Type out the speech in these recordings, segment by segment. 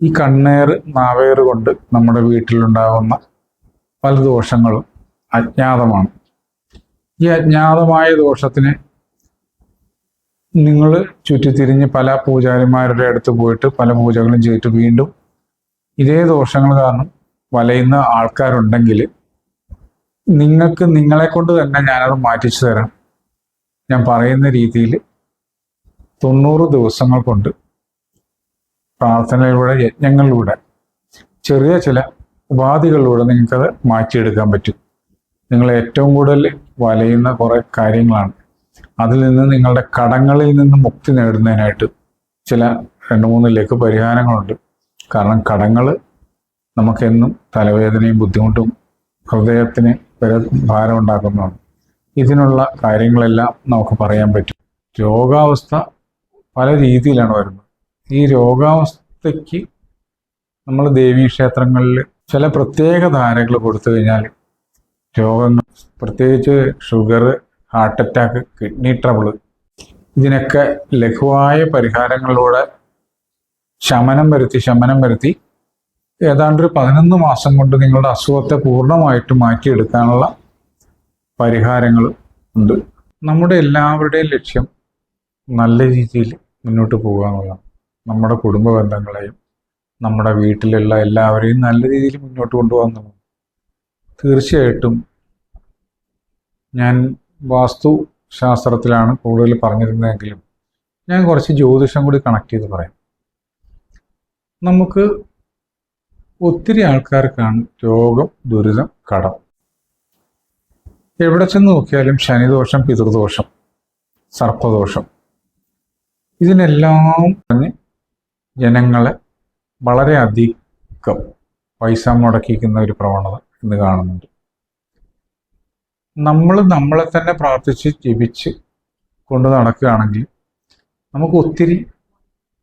ഈ കണ്ണേറ് നാവേറ് കൊണ്ട് നമ്മുടെ വീട്ടിലുണ്ടാകുന്ന പല ദോഷങ്ങളും അജ്ഞാതമാണ്. ഈ അജ്ഞാതമായ ദോഷത്തിന് നിങ്ങൾ ചുറ്റിത്തിരിഞ്ഞ് പല പൂജാരിമാരുടെ അടുത്ത് പോയിട്ട് പല പൂജകളും ചെയ്തിട്ട് വീണ്ടും ഇതേ ദോഷങ്ങൾ കാരണം വലയുന്ന ആൾക്കാരുണ്ടെങ്കിൽ നിങ്ങൾക്ക് നിങ്ങളെ കൊണ്ട് തന്നെ ഞാനത് മാറ്റിച്ചു തരാം. ഞാൻ പറയുന്ന രീതിയിൽ 90 ദിവസങ്ങൾ കൊണ്ട് പ്രാർത്ഥനയിലൂടെ, യജ്ഞങ്ങളിലൂടെ, ചെറിയ ചില ഉപാധികളിലൂടെ നിങ്ങൾക്കത് മാറ്റിയെടുക്കാൻ പറ്റും. നിങ്ങൾ ഏറ്റവും കൂടുതൽ വലയുന്ന കുറേ കാര്യങ്ങളാണ്. അതിൽ നിന്ന് നിങ്ങളുടെ കടങ്ങളിൽ നിന്ന് മുക്തി നേടുന്നതിനായിട്ട് ചില 2-3 ലഘു പരിഹാരങ്ങളുണ്ട്. കാരണം കടങ്ങൾ നമുക്കെന്നും തലവേദനയും ബുദ്ധിമുട്ടും ഹൃദയത്തിന് വരെ ഭാരം ഉണ്ടാക്കുന്നതാണ്. ഇതിനുള്ള കാര്യങ്ങളെല്ലാം നമുക്ക് പറയാൻ പറ്റും. രോഗാവസ്ഥ പല രീതിയിലാണ് വരുന്നത്. ഈ രോഗാവസ്ഥയ്ക്ക് നമ്മൾ ദേവീക്ഷേത്രങ്ങളിൽ ചില പ്രത്യേക ധാരകൾ കൊടുത്തു കഴിഞ്ഞാൽ രോഗങ്ങൾ, പ്രത്യേകിച്ച് sugar, heart attack, kidney trouble, ഇതിനൊക്കെ ലഘുവായ പരിഹാരങ്ങളിലൂടെ ശമനം വരുത്തി ഏതാണ്ടൊരു 11 മാസം കൊണ്ട് നിങ്ങളുടെ അസുഖത്തെ പൂർണ്ണമായിട്ട് മാറ്റിയെടുക്കാനുള്ള പരിഹാരങ്ങൾ ഉണ്ട്. നമ്മുടെ എല്ലാവരുടെയും ലക്ഷ്യം നല്ല രീതിയിൽ മുന്നോട്ട് പോകുക എന്നുള്ളതാണ്. നമ്മുടെ കുടുംബ ബന്ധങ്ങളെയും നമ്മുടെ വീട്ടിലുള്ള എല്ലാവരെയും നല്ല രീതിയിൽ മുന്നോട്ട് കൊണ്ടുപോകുന്നതാണ്. തീർച്ചയായിട്ടും ഞാൻ വാസ്തു ശാസ്ത്രത്തിലാണ് കൂടുതൽ പറഞ്ഞിരുന്നതെങ്കിലും ഞാൻ കുറച്ച് ജ്യോതിഷം കൂടി കണക്ട് ചെയ്ത് പറയാം. നമുക്ക് ഒത്തിരി ആൾക്കാർക്കാണ് രോഗം, ദുരിതം, കടം. എവിടെ ചെന്ന് നോക്കിയാലും ശനിദോഷം, പിതൃദോഷം, സർപ്പദോഷം, ഇതിനെല്ലാം പറഞ്ഞ് ജനങ്ങളെ വളരെയധികം പൈസ മുടക്കിക്കുന്ന ഒരു പ്രവണത ഇന്ന് കാണുന്നുണ്ട്. നമ്മൾ നമ്മളെ തന്നെ പ്രാർത്ഥിച്ച് ജപിച്ച് കൊണ്ട് നടക്കുകയാണെങ്കിൽ നമുക്ക് ഒത്തിരി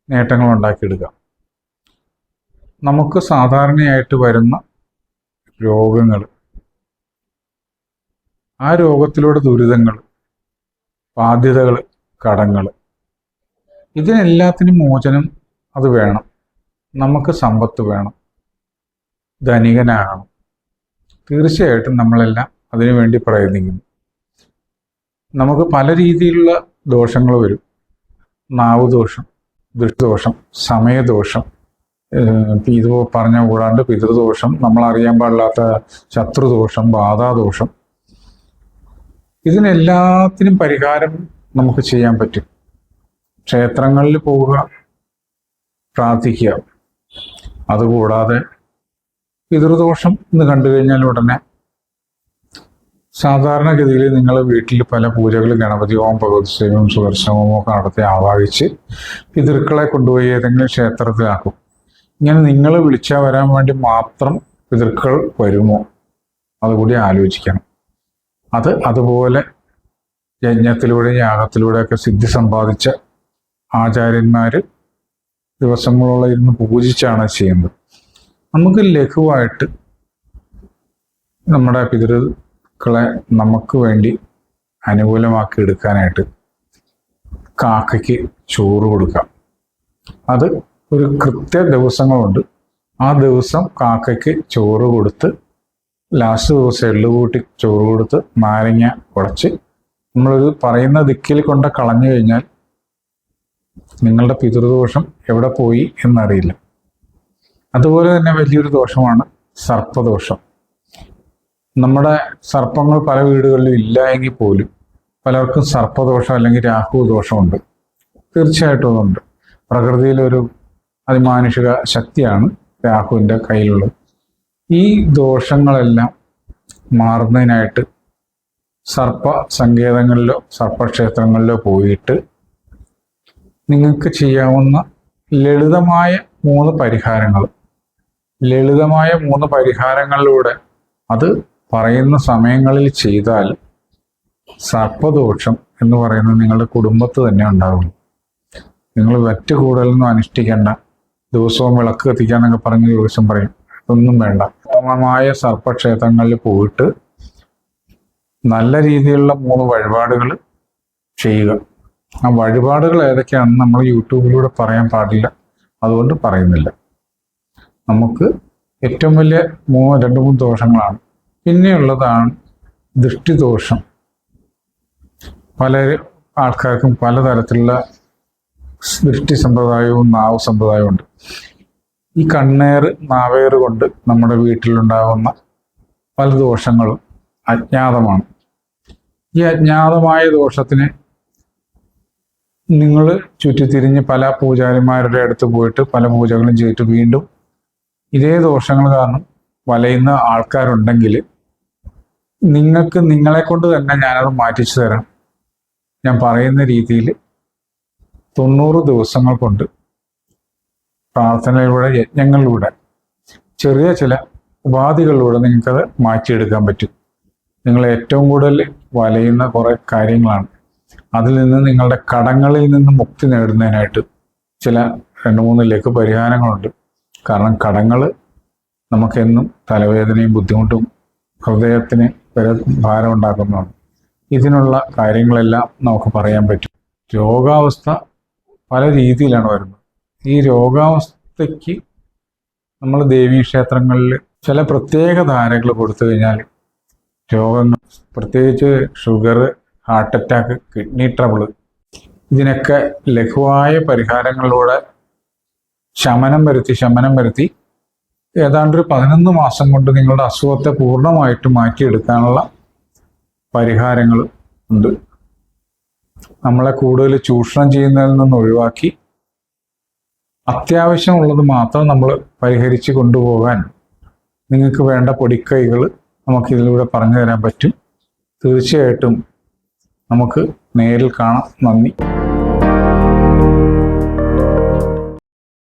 നേട്ടങ്ങൾ ഉണ്ടാക്കിയെടുക്കാം. നമുക്ക് സാധാരണയായിട്ട് വരുന്ന രോഗങ്ങൾ, ആ രോഗത്തിലൂടെ ദുരിതങ്ങൾ, ബാധ്യതകൾ, കടങ്ങൾ, ഇതിനെല്ലാത്തിനും മോചനം അത് വേണം. നമുക്ക് സമ്പത്ത് വേണം, ധനികനാകണം. തീർച്ചയായിട്ടും നമ്മളെല്ലാം അതിനുവേണ്ടി പ്രയത്നിക്കുന്നു. നമുക്ക് പല രീതിയിലുള്ള ദോഷങ്ങൾ വരും. നാവുദോഷം, ദൃഷ്ടിദോഷം, സമയദോഷം, ഇത് പറഞ്ഞ കൂടാണ്ട് പിതൃദോഷം, നമ്മൾ അറിയാൻ പാടില്ലാത്ത ശത്രുദോഷം, ബാധാദോഷം, ഇതിനെല്ലാത്തിനും പരിഹാരം നമുക്ക് ചെയ്യാൻ പറ്റും. ക്ഷേത്രങ്ങളിൽ പോവുക, പ്രാർത്ഥിക്കുക. അതുകൂടാതെ പിതൃദോഷം എന്ന് കണ്ടു കഴിഞ്ഞാൽ ഉടനെ സാധാരണഗതിയിൽ നിങ്ങൾ വീട്ടിൽ പല പൂജകൾ, ഗണപതി ഹോമം, ഭഗവത് സേവം, സുദർശനമോ ഒക്കെ നടത്തി ആവാഹിച്ച് പിതൃക്കളെ കൊണ്ടുപോയി ഏതെങ്കിലും ക്ഷേത്രത്തിലാക്കും. ഇങ്ങനെ നിങ്ങൾ വിളിച്ചാൽ വരാൻ വേണ്ടി മാത്രം പിതൃക്കൾ വരുമോ? അതുകൂടി ആലോചിക്കണം. അതുപോലെ യജ്ഞത്തിലൂടെ, യാഗത്തിലൂടെയൊക്കെ സിദ്ധി സമ്പാദിച്ച ആചാര്യന്മാർ ദിവസങ്ങളോളം ഇരുന്ന് പൂജിച്ചാണ് ചെയ്യുന്നത്. നമുക്ക് ലഘുവായിട്ട് നമ്മുടെ പിതൃക്കളെ നമുക്ക് വേണ്ടി അനുകൂലമാക്കി എടുക്കാനായിട്ട് കാക്കയ്ക്ക് ചോറ് കൊടുക്കാം. അത് ഒരു കൃത്യ ദിവസങ്ങളുണ്ട്. ആ ദിവസം കാക്കയ്ക്ക് ചോറ് കൊടുത്ത്, ലാസ്റ്റ് ദിവസം എള്ളുകൂട്ടി ചോറ് കൊടുത്ത് നാരങ്ങ കുടച്ച് നമ്മളൊരു പറയുന്ന ദിക്കിൽ കൊണ്ട് കളഞ്ഞു കഴിഞ്ഞാൽ നിങ്ങളുടെ പിതൃദോഷം എവിടെ പോയി എന്നറിയില്ല. അതുപോലെ തന്നെ വലിയൊരു ദോഷമാണ് സർപ്പദോഷം. നമ്മുടെ സർപ്പങ്ങൾ പല വീടുകളിലും ഇല്ല എങ്കിൽ പോലും പലർക്കും സർപ്പദോഷം അല്ലെങ്കിൽ രാഹു ദോഷമുണ്ട്. തീർച്ചയായിട്ടും അതുണ്ട്. പ്രകൃതിയിലൊരു അതിമാനുഷിക ശക്തിയാണ് രാഹുവിൻ്റെ കയ്യിലുള്ളത്. ഈ ദോഷങ്ങളെല്ലാം മാറുന്നതിനായിട്ട് സർപ്പ സങ്കേതങ്ങളിലോ സർപ്പക്ഷേത്രങ്ങളിലോ പോയിട്ട് നിങ്ങൾക്ക് ചെയ്യാവുന്ന ലളിതമായ 3 പരിഹാരങ്ങളിലൂടെ അത് പറയുന്ന സമയങ്ങളിൽ ചെയ്താൽ സർപ്പദോഷം എന്ന് പറയുന്നത് നിങ്ങളുടെ കുടുംബത്ത് തന്നെ ഉണ്ടാകും. നിങ്ങൾ മറ്റ് കൂടുതലൊന്നും അനുഷ്ഠിക്കേണ്ട. ദിവസവും വിളക്ക് കത്തിക്കാന്നൊക്കെ പറഞ്ഞ ദിവസം പറയും, അതൊന്നും വേണ്ട. ഉത്തമമായ സർപ്പക്ഷേത്രങ്ങളിൽ പോയിട്ട് നല്ല രീതിയിലുള്ള 3 വഴിപാടുകൾ ചെയ്യുക. ആ വഴിപാടുകൾ ഏതൊക്കെയാണെന്ന് നമ്മൾ യൂട്യൂബിലൂടെ പറയാൻ പാടില്ല, അതുകൊണ്ട് പറയുന്നില്ല. നമുക്ക് ഏറ്റവും വലിയ രണ്ട് മൂന്ന് ദോഷങ്ങളാണ്. പിന്നെയുള്ളതാണ് ദൃഷ്ടിദോഷം. പല ആൾക്കാർക്കും പലതരത്തിലുള്ള ദൃഷ്ടി സമ്പ്രദായവും നാവ് സമ്പ്രദായവും ഉണ്ട്. ഈ കണ്ണേറ് നാവേറ് കൊണ്ട് നമ്മുടെ വീട്ടിലുണ്ടാകുന്ന പല ദോഷങ്ങളും അജ്ഞാതമാണ്. ഈ അജ്ഞാതമായ ദോഷത്തിന് നിങ്ങൾ ചുറ്റിത്തിരിഞ്ഞ് പല പൂജാരിമാരുടെ അടുത്ത് പോയിട്ട് പല പൂജകളും ചെയ്തിട്ട് വീണ്ടും ഇതേ ദോഷങ്ങൾ കാരണം വലയുന്ന ആൾക്കാരുണ്ടെങ്കിൽ നിങ്ങൾക്ക് നിങ്ങളെ കൊണ്ട് തന്നെ ഞാനത് മാറ്റിച്ചു തരാം. ഞാൻ പറയുന്ന രീതിയിൽ 90 ദിവസങ്ങൾ കൊണ്ട് പ്രാർത്ഥനയിലൂടെ, യജ്ഞങ്ങളിലൂടെ, ചെറിയ ചില ഉപാധികളിലൂടെ നിങ്ങൾക്കത് മാറ്റിയെടുക്കാൻ പറ്റും. നിങ്ങൾ ഏറ്റവും കൂടുതൽ വലയുന്ന കുറേ കാര്യങ്ങളാണ്. അതിൽ നിന്ന് നിങ്ങളുടെ കടങ്ങളിൽ നിന്ന് മുക്തി നേടുന്നതിനായിട്ട് ചില 2-3 ലഘു പരിഹാരങ്ങളുണ്ട്. കാരണം കടങ്ങൾ നമുക്കെന്നും തലവേദനയും ബുദ്ധിമുട്ടും ഹൃദയത്തിന് വരെ ഭാരം ഉണ്ടാക്കുന്നതാണ്. ഇതിനുള്ള കാര്യങ്ങളെല്ലാം നമുക്ക് പറയാൻ പറ്റും. രോഗാവസ്ഥ പല രീതിയിലാണ് വരുന്നത്. ഈ രോഗാവസ്ഥയ്ക്ക് നമ്മൾ ദേവീക്ഷേത്രങ്ങളിൽ ചില പ്രത്യേക ധാരകൾ കൊടുത്തു കഴിഞ്ഞാൽ രോഗങ്ങൾ, പ്രത്യേകിച്ച് sugar, heart attack, kidney trouble, ഇതിനൊക്കെ ലഘുവായ പരിഹാരങ്ങളിലൂടെ ശമനം വരുത്തി ഏതാണ്ടൊരു 11 മാസം കൊണ്ട് നിങ്ങളുടെ അസുഖത്തെ പൂർണ്ണമായിട്ട് മാറ്റിയെടുക്കാനുള്ള പരിഹാരങ്ങൾ ഉണ്ട്. നമ്മളെ കൂടുതൽ ചൂഷണം ചെയ്യുന്നതിൽ നിന്ന് ഒഴിവാക്കി അത്യാവശ്യമുള്ളത് മാത്രം നമ്മൾ പരിഹരിച്ച് കൊണ്ടുപോകാൻ നിങ്ങൾക്ക് വേണ്ട പൊടിക്കൈകൾ നമുക്കിതിലൂടെ പറഞ്ഞു തരാൻ പറ്റും. തീർച്ചയായിട്ടും നമുക്ക് നേരിൽ കാണാം. നന്ദി.